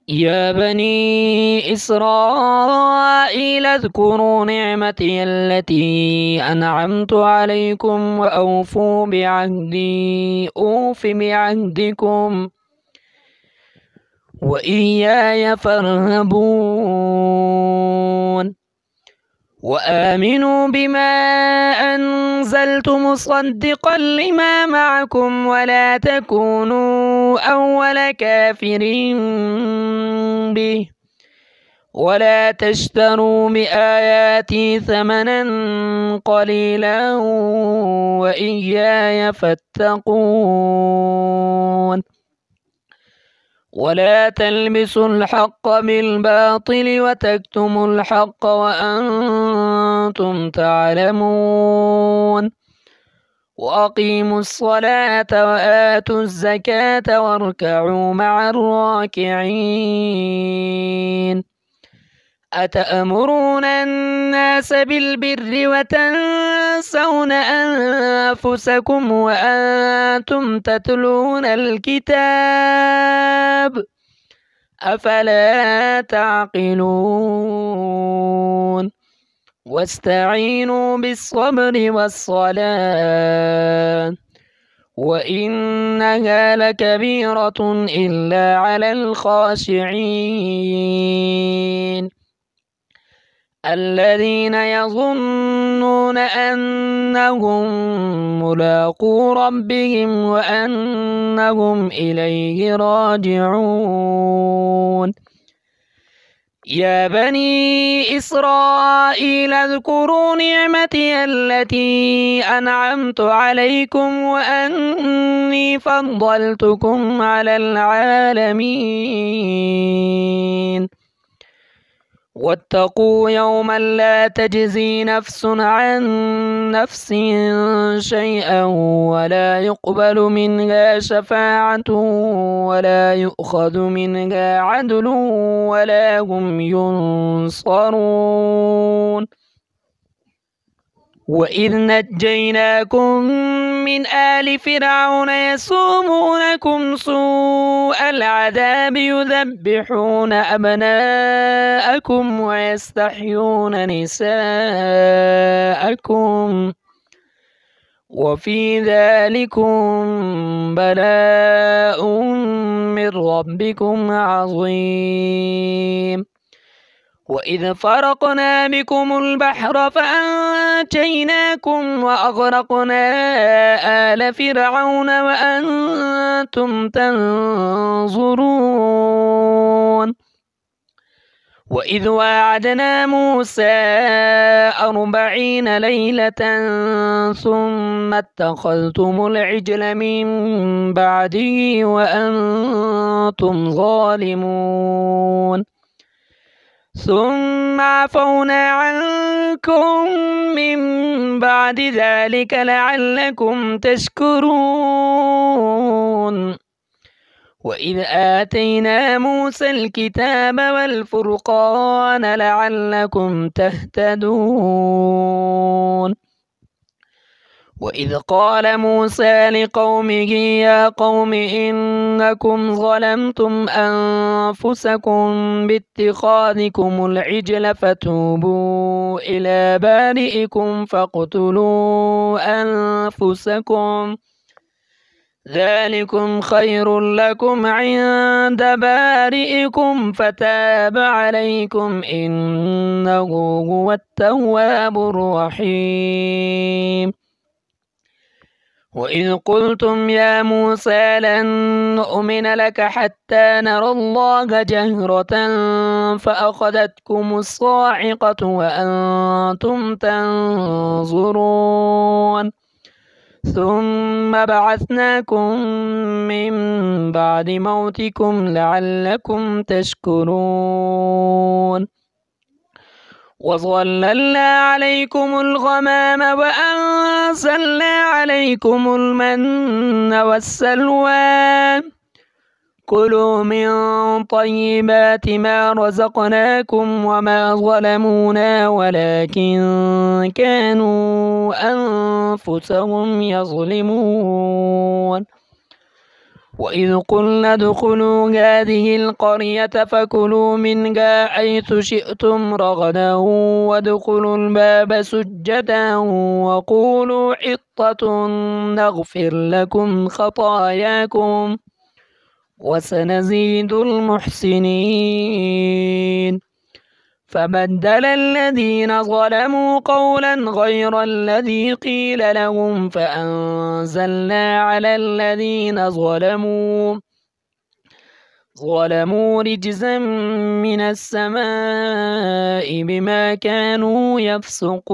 يا بني إسرائيل اذكروا نعمتي التي أنعمت عليكم وأوفوا بعهدي أوف بعهدكم وإياي فارهبون وآمنوا بما أنزلت مصدقا لما معكم ولا تكونوا أول كافر به ولا تشتروا بآياتي ثمنا قليلا وإياي فاتقون ولا تلبسوا الحق بالباطل وتكتموا الحق وأنتم تعلمون وأقيموا الصلاة وآتوا الزكاة واركعوا مع الراكعين أتأمرون الناس بالبر وتنسون أنفسكم وأنتم تتلون الكتاب أفلا تعقلون واستعينوا بالصبر والصلاة وإنها لكبيرة إلا على الخاشعين الذين يظنون أنهم ملاقو ربهم وأنهم إليه راجعون يا بني إسرائيل اذكروا نعمتي التي أنعمت عليكم وأني فضلتكم على العالمين واتقوا يوما لا تجزي نفس عن نفس شيئا ولا يقبل منها شفاعة ولا يؤخذ منها عدل ولا هم ينصرون وإذ نجيناكم من آل فرعون يسومونكم سوء العذاب يذبحون أبناءكم ويستحيون نساءكم وفي ذلكم بلاء من ربكم عظيم وإذ فرقنا بكم البحر فأنجيناكم وأغرقنا آل فرعون وأنتم تنظرون وإذ واعدنا موسى 40 ليلة ثم اتخذتم العجل من بعده وأنتم ظالمون ثم عفونا عنكم من بعد ذلك لعلكم تشكرون وإذ آتينا موسى الكتاب والفرقان لعلكم تهتدون وإذ قال موسى لقومه يا قوم إنكم ظلمتم أنفسكم باتخاذكم العجل فتوبوا إلى بارئكم فاقتلوا أنفسكم ذلكم خير لكم عند بارئكم فتاب عليكم إنه هو التواب الرحيم وإذ قلتم يا موسى لن نؤمن لك حتى نرى الله جهرة فأخذتكم الصاعقة وأنتم تنظرون ثم بعثناكم من بعد موتكم لعلكم تشكرون وظللنا عليكم الغمام وأنزلنا عليكم المن والسلوى كلوا من طيبات ما رزقناكم وما ظلمونا ولكن كانوا أنفسهم يظلمون وإذ قلنا ادخلوا هذه القرية فكلوا منها حيث شئتم رغدا وادخلوا الباب سجدا وقولوا حطة نغفر لكم خطاياكم وسنزيد المحسنين. فبدل الذين ظلموا قولا غير الذي قيل لهم فأنزلنا على الذين ظلموا رجزا من السماء بما كانوا يفسقون.